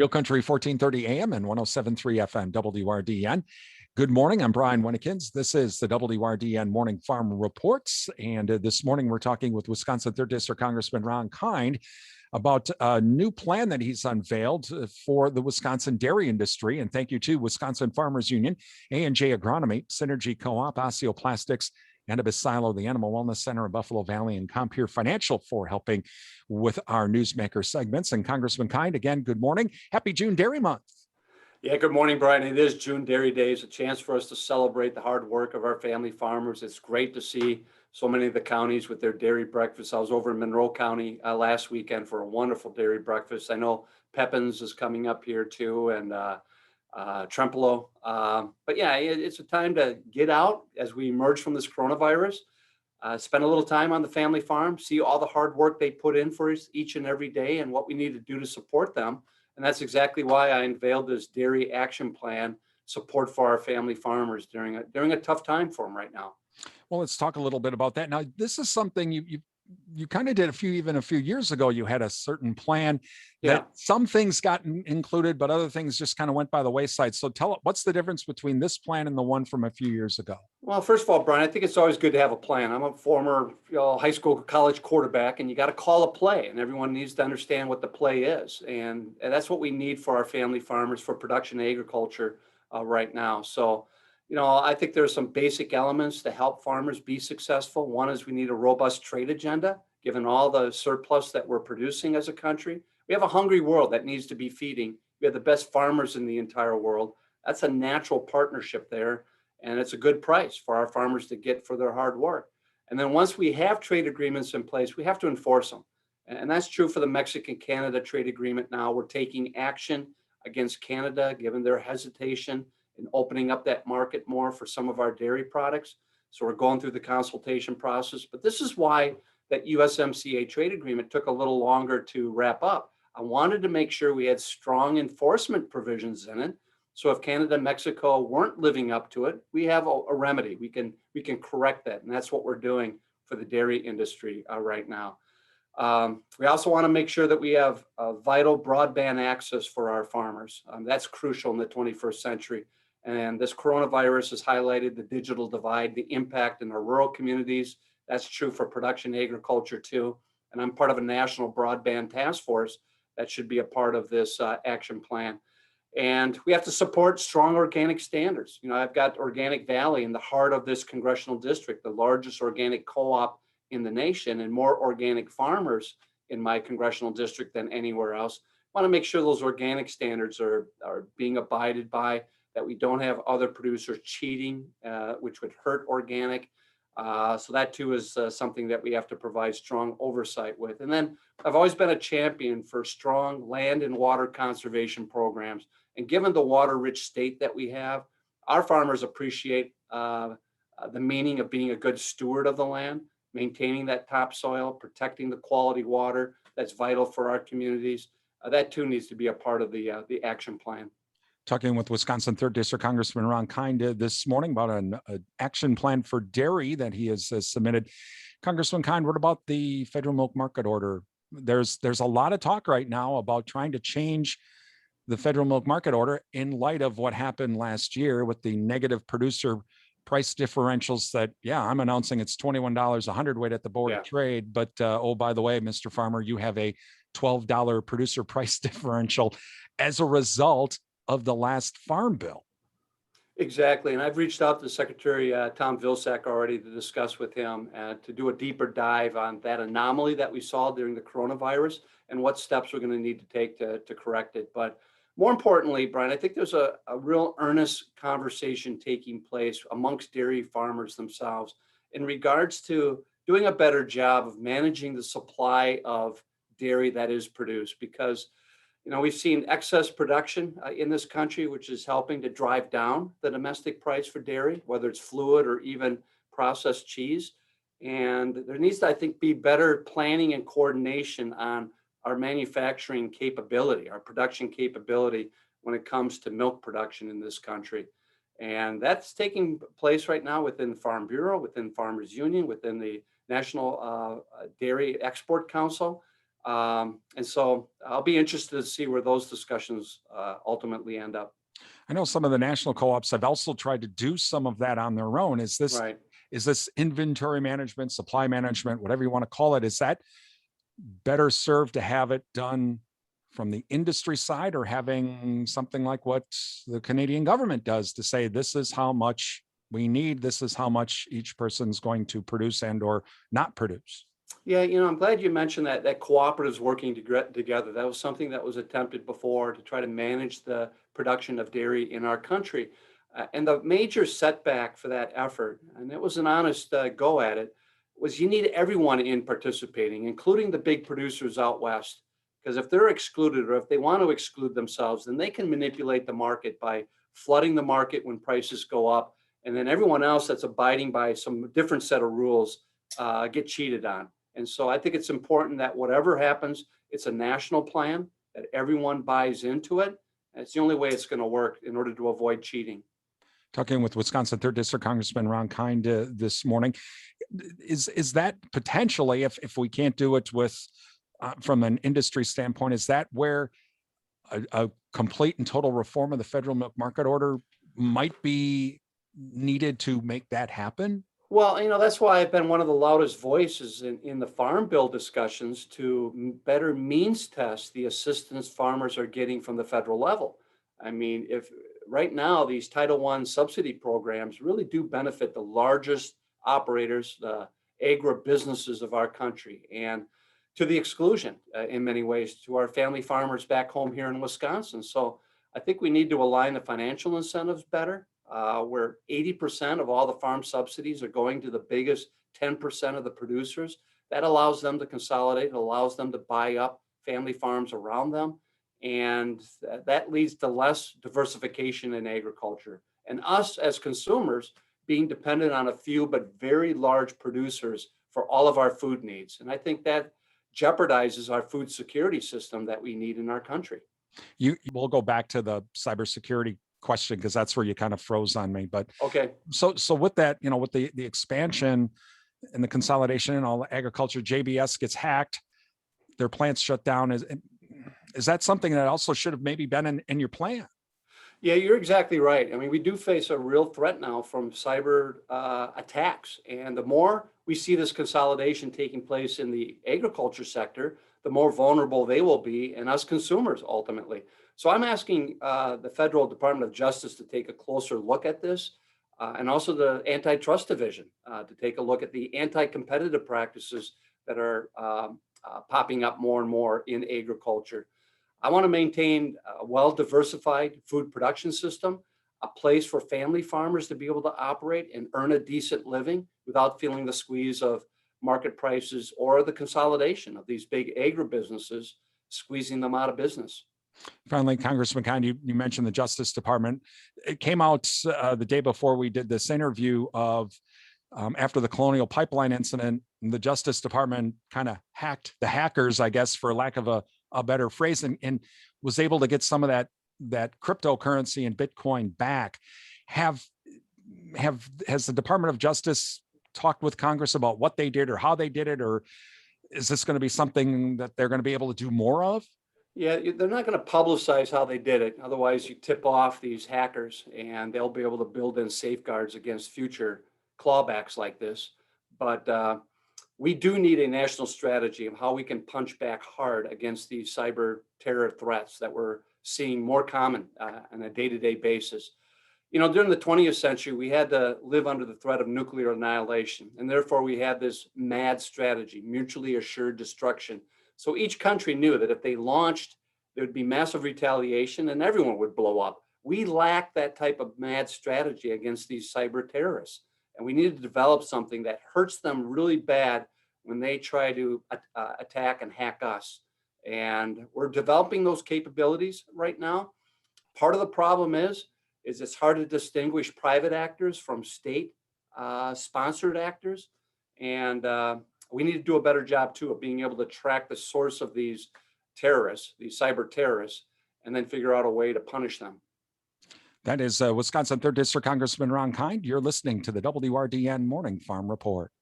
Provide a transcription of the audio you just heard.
Real Country 1430 AM and 1073 FM WRDN. Good morning. I'm Brian Winnekins. This is the WRDN Morning Farm Reports. And this morning we're talking with Wisconsin 3rd District Congressman Ron Kind about a new plan that he's unveiled for the Wisconsin dairy industry. And thank you to Wisconsin Farmers Union, A&J Agronomy, Synergy Co-op, Osteoplastics, Cannabis Silo, the Animal Wellness Center in Buffalo Valley, and Compeer Financial for helping with our newsmaker segments. And Congressman Kind, again, good morning. Happy June Dairy Month. Yeah, good morning, Brian. It is June Dairy Days, a chance for us to celebrate the hard work of our family farmers. It's great to see so many of the counties with their dairy breakfast. I was over in Monroe County last weekend for a wonderful dairy breakfast. I know Pepin's is coming up here too, and Trempealeau. But yeah, it's a time to get out as we emerge from this coronavirus, spend a little time on the family farm, see all the hard work they put in for us each and every day and what we need to do to support them. And that's exactly why I unveiled this dairy action plan, support for our family farmers during a tough time for them right now. Well, let's talk a little bit about that. Now, this is something you kind of did a few years ago. You had a certain plan that some things got included, but other things just kind of went by the wayside. So tell us, what's the difference between this plan and the one from a few years ago? Well, first of all, Brian, I think it's always good to have a plan. I'm a former high school, college quarterback, and you got to call a play, and everyone needs to understand what the play is. And that's what we need for our family farmers, for production agriculture right now. So, I think there's some basic elements to help farmers be successful. One is we need a robust trade agenda, given all the surplus that we're producing as a country. We have a hungry world that needs to be feeding. We have the best farmers in the entire world. That's a natural partnership there. And it's a good price for our farmers to get for their hard work. And then once we have trade agreements in place, we have to enforce them. And that's true for the Mexican-Canada trade agreement now. We're taking action against Canada, given their hesitation in opening up that market more for some of our dairy products. So we're going through the consultation process. But this is why that USMCA trade agreement took a little longer to wrap up. I wanted to make sure we had strong enforcement provisions in it. So if Canada and Mexico weren't living up to it, we have a remedy. We can correct that. And that's what we're doing for the dairy industry right now. We also want to make sure that we have vital broadband access for our farmers. That's crucial in the 21st century. And this coronavirus has highlighted the digital divide, the impact in our rural communities. That's true for production agriculture too. And I'm part of a national broadband task force that should be a part of this action plan. And we have to support strong organic standards. I've got Organic Valley in the heart of this congressional district, the largest organic co-op in the nation, and more organic farmers in my congressional district than anywhere else. I want to make sure those organic standards are being abided by, that we don't have other producers cheating, which would hurt organic. So that too is something that we have to provide strong oversight with. And then I've always been a champion for strong land and water conservation programs. And given the water-rich state that we have, our farmers appreciate the meaning of being a good steward of the land, maintaining that topsoil, protecting the quality water that's vital for our communities. That too needs to be a part of the action plan. Talking with Wisconsin 3rd District Congressman Ron Kind this morning about an action plan for dairy that he has submitted. Congressman Kind, what about the federal milk market order? There's a lot of talk right now about trying to change the federal milk market order in light of what happened last year with the negative producer price differentials that, I'm announcing it's $21 a hundredweight at the Board of Trade. But, oh, by the way, Mr. Farmer, you have a $12 producer price differential as a result of the last farm bill. Exactly. And I've reached out to Secretary Tom Vilsack already to discuss with him to do a deeper dive on that anomaly that we saw during the coronavirus and what steps we're going to need to take to correct it. But more importantly, Brian, I think there's a real earnest conversation taking place amongst dairy farmers themselves in regards to doing a better job of managing the supply of dairy that is produced, because we've seen excess production in this country, which is helping to drive down the domestic price for dairy, whether it's fluid or even processed cheese. And there needs to, I think, be better planning and coordination on our manufacturing capability, our production capability when it comes to milk production in this country. And that's taking place right now within the Farm Bureau, within Farmers Union, within the National Dairy Export Council. And so I'll be interested to see where those discussions ultimately end up. I know some of the national co-ops have also tried to do some of that on their own. Right. Is this inventory management, supply management, whatever you want to call it, is that better served to have it done from the industry side, or having something like what the Canadian government does to say, this is how much we need, this is how much each person's going to produce and or not produce? Yeah, I'm glad you mentioned that cooperatives working together. That was something that was attempted before to try to manage the production of dairy in our country. And the major setback for that effort, and it was an honest go at it, was you need everyone in participating, including the big producers out west. Because if they're excluded or if they want to exclude themselves, then they can manipulate the market by flooding the market when prices go up. And then everyone else that's abiding by some different set of rules get cheated on. And so I think it's important that whatever happens, it's a national plan, that everyone buys into it. And it's the only way it's going to work in order to avoid cheating. Talking with Wisconsin Third District Congressman Ron Kind this morning, is that potentially, if we can't do it with from an industry standpoint, is that where a complete and total reform of the federal milk market order might be needed to make that happen? Well, that's why I've been one of the loudest voices in the farm bill discussions to better means test the assistance farmers are getting from the federal level. I mean, if right now these Title I subsidy programs really do benefit the largest operators, the agribusinesses of our country, and to the exclusion in many ways to our family farmers back home here in Wisconsin. So I think we need to align the financial incentives better, where 80% of all the farm subsidies are going to the biggest 10% of the producers. That allows them to consolidate, it allows them to buy up family farms around them. And that leads to less diversification in agriculture. And us as consumers being dependent on a few but very large producers for all of our food needs. And I think that jeopardizes our food security system that we need in our country. You will go back to the cybersecurity question because that's where you kind of froze on me. But Okay. so with that, with the expansion and the consolidation and all the agriculture, JBS gets hacked, their plants shut down. Is that something that also should have maybe been in your plan? Yeah, you're exactly right. I mean, we do face a real threat now from cyber attacks. And the more we see this consolidation taking place in the agriculture sector, the more vulnerable they will be and us consumers ultimately. So I'm asking the Federal Department of Justice to take a closer look at this and also the Antitrust Division to take a look at the anti-competitive practices that are popping up more and more in agriculture. I want to maintain a well-diversified food production system, a place for family farmers to be able to operate and earn a decent living without feeling the squeeze of market prices or the consolidation of these big agribusinesses squeezing them out of business. Finally, Congressman Kind, you mentioned the Justice Department. It came out the day before we did this interview of after the Colonial Pipeline incident, the Justice Department kind of hacked the hackers, I guess, for lack of a better phrase, and was able to get some of that cryptocurrency and Bitcoin back. Has the Department of Justice talked with Congress about what they did or how they did it, or is this going to be something that they're going to be able to do more of? Yeah, they're not going to publicize how they did it. Otherwise, you tip off these hackers and they'll be able to build in safeguards against future clawbacks like this. But we do need a national strategy of how we can punch back hard against these cyber terror threats that we're seeing more common on a day-to-day basis. During the 20th century, we had to live under the threat of nuclear annihilation, and therefore we had this MAD strategy, mutually assured destruction. So each country knew that if they launched, there would be massive retaliation and everyone would blow up. We lack that type of MAD strategy against these cyber terrorists. And we need to develop something that hurts them really bad when they try to attack and hack us. And we're developing those capabilities right now. Part of the problem is it's hard to distinguish private actors from state sponsored actors. And we need to do a better job too of being able to track the source of these terrorists, these cyber terrorists, and then figure out a way to punish them. That is Wisconsin 3rd District Congressman Ron Kind. You're listening to the WRDN Morning Farm Report.